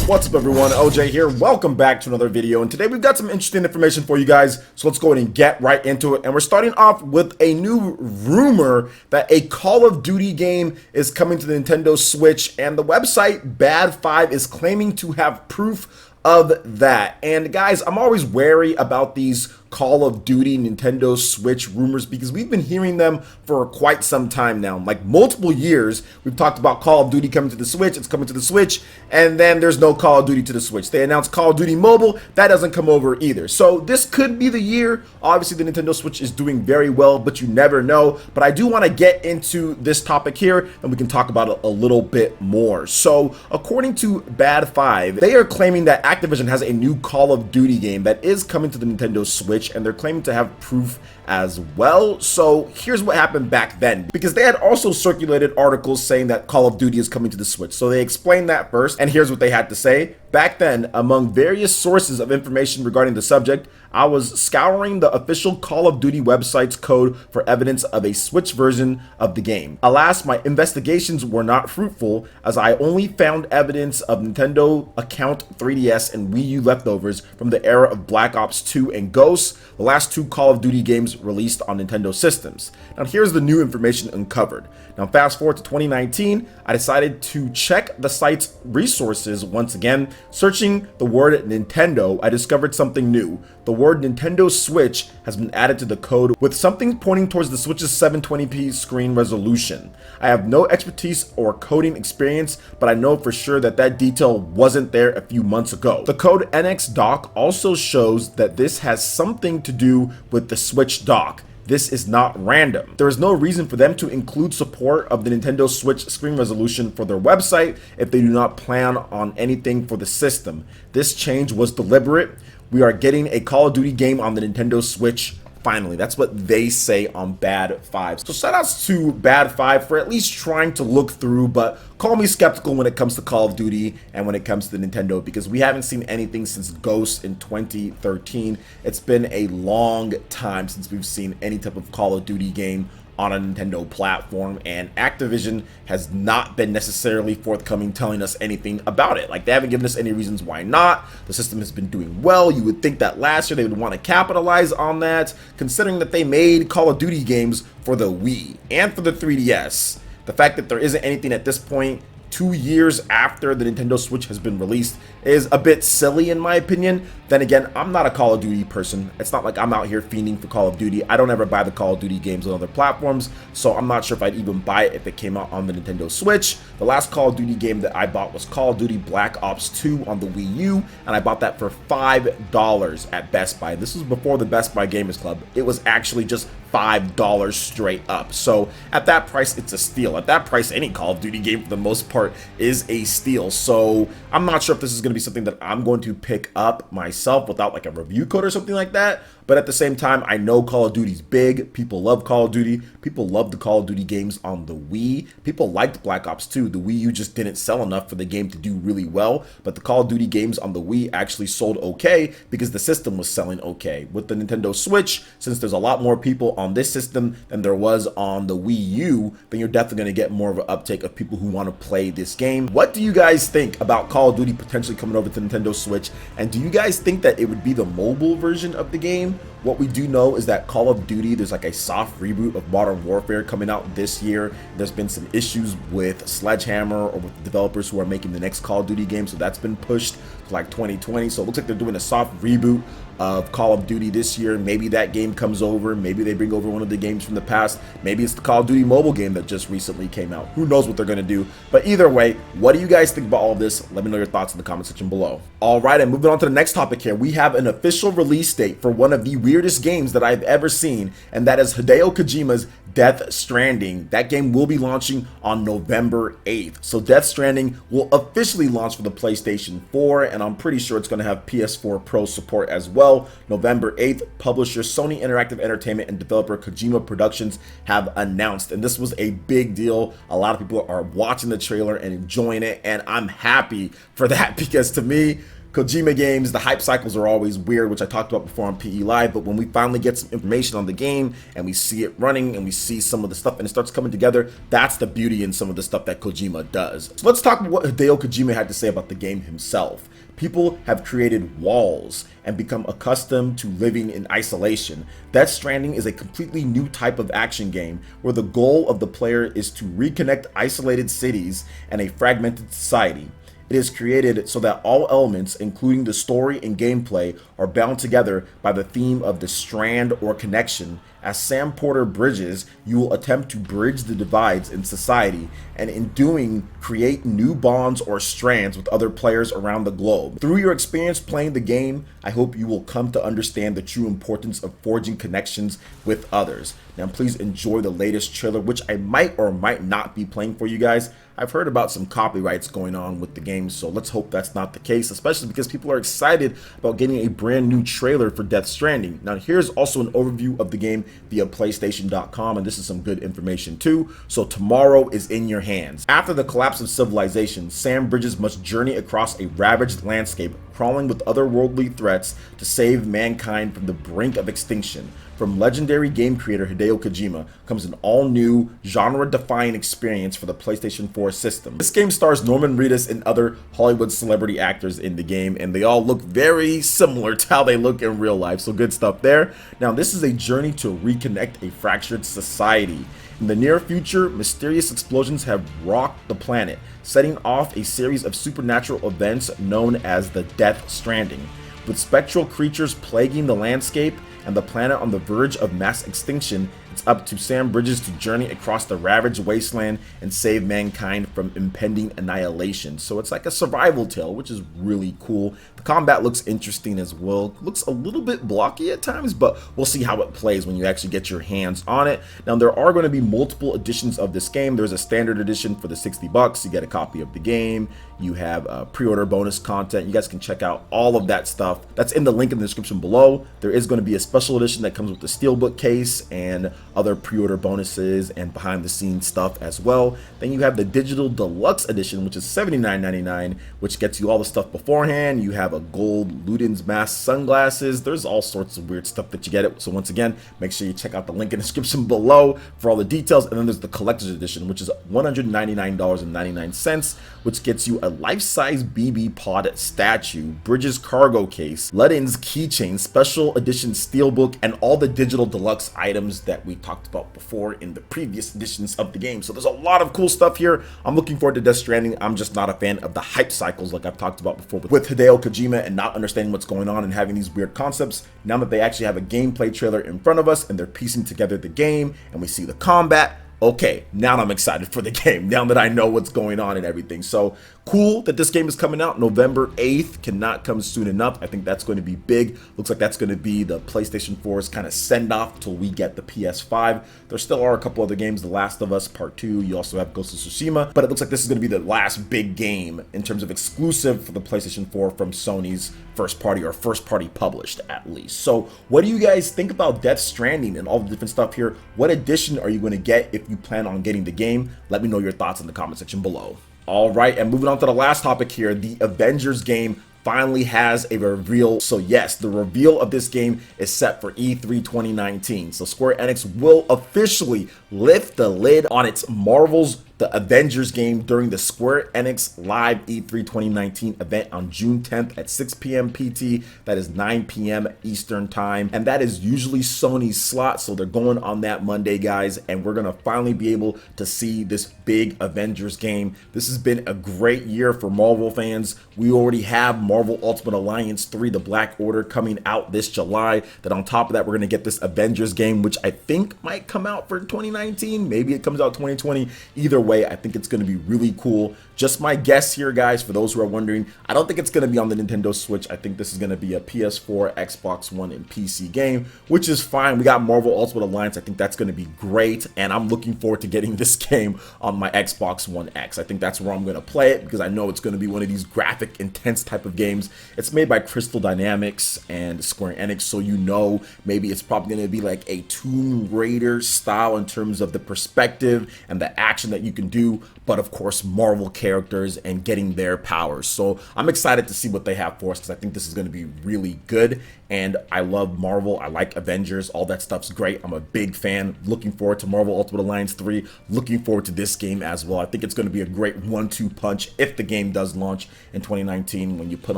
What's up everyone, OJ here, welcome back to another video, and today we've got some interesting information for you guys, so let's go ahead and get right into it. And we're starting off with a new rumor that a Call of Duty game is coming to the Nintendo Switch, and the website Bad5 is claiming to have proof of that. And guys, I'm always wary about these Call of Duty Nintendo Switch rumors because we've been hearing them for quite some time now, like multiple years. We've talked about Call of Duty coming to the Switch, it's coming to the Switch, and then there's no Call of Duty to the Switch. They announced Call of Duty Mobile, that doesn't come over either. So this could be the year. Obviously the Nintendo Switch is doing very well, but you never know. But I do want to get into this topic here and we can talk about it a little bit more. So according to Bad5, they are claiming that Activision has a new Call of Duty game that is coming to the Nintendo Switch, and they're claiming to have proof as well. So here's what happened back then, because they had also circulated articles saying that Call of Duty is coming to the Switch. So they explained that first, and here's what they had to say. Back then, among various sources of information regarding the subject, I was scouring the official Call of Duty website's code for evidence of a Switch version of the game. Alas, my investigations were not fruitful, as I only found evidence of Nintendo account 3DS and Wii U leftovers from the era of Black Ops 2 and Ghosts, the last two Call of Duty games released on Nintendo systems. Now here's the new information uncovered. Now fast forward to 2019, I decided to check the site's resources once again. Searching the word Nintendo, I discovered something new. The word Nintendo Switch has been added to the code with something pointing towards the Switch's 720p screen resolution. I have no expertise or coding experience, but I know for sure that that detail wasn't there a few months ago. The code NX dock also shows that this has something to do with the Switch dock. This is not random. There is no reason for them to include support of the Nintendo Switch screen resolution for their website if they do not plan on anything for the system. This change was deliberate. We are getting a Call of Duty game on the Nintendo Switch finally. That's what they say on Bad5. So shout outs to Bad5 for at least trying to look through, but call me skeptical when it comes to Call of Duty and when it comes to Nintendo, because we haven't seen anything since Ghost in 2013. It's been a long time since we've seen any type of Call of Duty game on a Nintendo platform, and Activision has not been necessarily forthcoming telling us anything about it. Like, they haven't given us any reasons why not. The system has been doing well. You would think that last year they would want to capitalize on that, considering that they made Call of Duty games for the Wii and for the 3DS. The fact that there isn't anything at this point 2 years after the Nintendo Switch has been released is a bit silly in my opinion. Then again, I'm not a Call of Duty person. It's not like I'm out here fiending for Call of Duty. I don't ever buy the Call of Duty games on other platforms, so I'm not sure if I'd even buy it if it came out on the Nintendo Switch. The last Call of Duty game that I bought was Call of Duty Black Ops 2 on the Wii U, and I bought that for $5 at Best Buy. This was before the Best Buy Gamers Club. It was actually just $5 straight up. So at that price, it's a steal. At that price, any Call of Duty game for the most part is a steal. So I'm not sure if this is going to be something that I'm going to pick up myself without like a review code or something like that. But at the same time, I know Call of Duty's big. People love Call of Duty. People love the Call of Duty games on the Wii. People liked Black Ops 2. The Wii U just didn't sell enough for the game to do really well. But the Call of Duty games on the Wii actually sold okay because the system was selling okay. With the Nintendo Switch, since there's a lot more people on this system than there was on the Wii U, then you're definitely going to get more of an uptake of people who want to play this game. What do you guys think about Call of Duty potentially coming over to Nintendo Switch? And do you guys think that it would be the mobile version of the game? What we do know is that Call of Duty, there's like a soft reboot of Modern Warfare coming out this year. There's been some issues with Sledgehammer or with the developers who are making the next Call of Duty game, so that's been pushed to like 2020. So it looks like they're doing a soft reboot of Call of Duty this year. Maybe that game comes over. Maybe they bring over one of the games from the past. Maybe it's the Call of Duty mobile game that just recently came out. Who knows what they're going to do? But either way, what do you guys think about all of this? Let me know your thoughts in the comment section below. All right, and moving on to the next topic here, we have an official release date for one of the weirdest games that I've ever seen, and that is Hideo Kojima's Death Stranding. That game will be launching on November 8th. So Death Stranding will officially launch for the PlayStation 4, and I'm pretty sure it's going to have PS4 Pro support as well. November 8th, publisher Sony Interactive Entertainment and developer Kojima Productions have announced, and this was a big deal. A lot of people are watching the trailer and enjoying it, and I'm happy for that because to me, Kojima games, the hype cycles are always weird, which I talked about before on PE Live, but when we finally get some information on the game and we see it running and we see some of the stuff and it starts coming together, that's the beauty in some of the stuff that Kojima does. So let's talk about what Hideo Kojima had to say about the game himself. People have created walls and become accustomed to living in isolation. Death Stranding is a completely new type of action game where the goal of the player is to reconnect isolated cities and a fragmented society. It is created so that all elements, including the story and gameplay, are bound together by the theme of the strand or connection. As Sam Porter bridges, you will attempt to bridge the divides in society, and in doing, create new bonds or strands with other players around the globe. Through your experience playing the game, I hope you will come to understand the true importance of forging connections with others. Now, please enjoy the latest trailer, which I might or might not be playing for you guys. I've heard about some copyrights going on with the game, so let's hope that's not the case, especially because people are excited about getting a brand new trailer for Death Stranding. Now, here's also an overview of the game via PlayStation.com, and this is some good information too. So tomorrow is in your hands. After the collapse of civilization, Sam Bridges must journey across a ravaged landscape, crawling with otherworldly threats to save mankind from the brink of extinction. From legendary game creator Hideo Kojima comes an all-new, genre-defying experience for the PlayStation 4 system. This game stars Norman Reedus and other Hollywood celebrity actors in the game, and they all look very similar to how they look in real life, so good stuff there. Now, this is a journey to reconnect a fractured society. In the near future, mysterious explosions have rocked the planet, setting off a series of supernatural events known as the Death Stranding. With spectral creatures plaguing the landscape and the planet on the verge of mass extinction, it's up to Sam Bridges to journey across the ravaged wasteland and save mankind from impending annihilation. So it's like a survival tale, which is really cool. The combat looks interesting as well. Looks a little bit blocky at times, but we'll see how it plays when you actually get your hands on it. Now, there are going to be multiple editions of this game. There's a standard edition for the $60. You get a copy of the game. You have pre-order bonus content. You guys can check out all of that stuff. That's in the link in the description below. There is going to be a special edition that comes with the steelbook case and other pre-order bonuses and behind the scenes stuff as well. Then you have the digital deluxe edition, which is $79.99, which gets you all the stuff beforehand. You have a gold Luden's mask sunglasses. There's all sorts of weird stuff that you get it. So once again, make sure you check out the link in the description below for all the details. And then there's the collector's edition, which is $199.99, which gets you a life-size BB pod statue, Bridges cargo case, Ledin's keychain, special edition steelbook, and all the digital deluxe items that we talked about before in the previous editions of the game. So there's a lot of cool stuff here. I'm looking forward to Death Stranding. I'm just not a fan of the hype cycles like I've talked about before with Hideo Kojima and not understanding what's going on and having these weird concepts. Now that they actually have a gameplay trailer in front of us and they're piecing together the game and we see the combat, okay, now I'm excited for the game, now that I know what's going on and everything. So cool that this game is coming out November 8th. Cannot come soon enough. I think that's going to be big. Looks like that's going to be the PlayStation 4's kind of send-off till we get the PS5. There still are a couple other games, The Last of Us Part 2. You also have Ghost of Tsushima. But it looks like this is going to be the last big game in terms of exclusive for the PlayStation 4 from Sony's first party or first party published at least. So what do you guys think about Death Stranding and all the different stuff here? What edition are you going to get if you plan on getting the game? Let me know your thoughts in the comment section below. All right, and moving on to the last topic here, the Avengers game finally has a reveal. So yes, the reveal of this game is set for E3 2019. So Square Enix will officially lift the lid on its Marvel's The Avengers game during the Square Enix Live E3 2019 event on June 10th at 6 p.m. PT. That is 9 p.m. Eastern time. And that is usually Sony's slot. So they're going on that Monday, guys. And we're going to finally be able to see this big Avengers game. This has been a great year for Marvel fans. We already have Marvel Ultimate Alliance 3, The Black Order, coming out this July. Then on top of that, we're going to get this Avengers game, which I think might come out for 2019. Maybe it comes out 2020. Either way, I think it's going to be really cool. Just my guess here, guys, for those who are wondering, I don't think it's going to be on the Nintendo Switch. I think this is going to be a PS4, Xbox One, and PC game, which is fine. We got Marvel Ultimate Alliance. I think that's going to be great, and I'm looking forward to getting this game on my Xbox One X. I think that's where I'm going to play it because I know it's going to be one of these graphic, intense type of games. It's made by Crystal Dynamics and Square Enix, so you know maybe it's probably going to be like a Tomb Raider style in terms of the perspective and the action that you can do, but of course Marvel characters and getting their powers. So I'm excited to see what they have for us because I think this is going to be really good. And I love Marvel. I like Avengers. All that stuff's great. I'm a big fan. Looking forward to Marvel Ultimate Alliance 3. Looking forward to this game as well. I think it's going to be a great 1-2 punch if the game does launch in 2019. When you put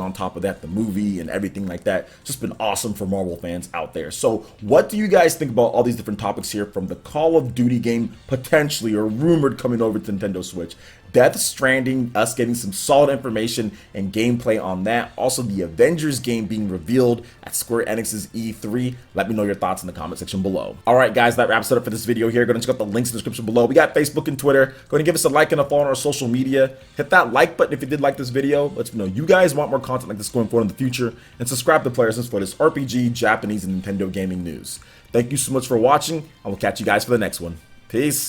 on top of that the movie and everything like that, just been awesome for Marvel fans out there. So what do you guys think about all these different topics here, from the Call of Duty game potentially or rumored coming over to Nintendo Switch, Death Stranding, us getting some solid information and gameplay on that, also the Avengers game being revealed at Square Enix's E3. Let me know your thoughts in the comment section below. Alright guys, that wraps it up for this video here. Go and check out the links in the description below. We got Facebook and Twitter. Go ahead and give us a like and a follow on our social media. Hit that like button if you did like this video. Let me know you guys want more content like this going forward in the future. And subscribe to PlayerEssence for this RPG, Japanese, and Nintendo gaming news. Thank you so much for watching. I will catch you guys for the next one. Peace.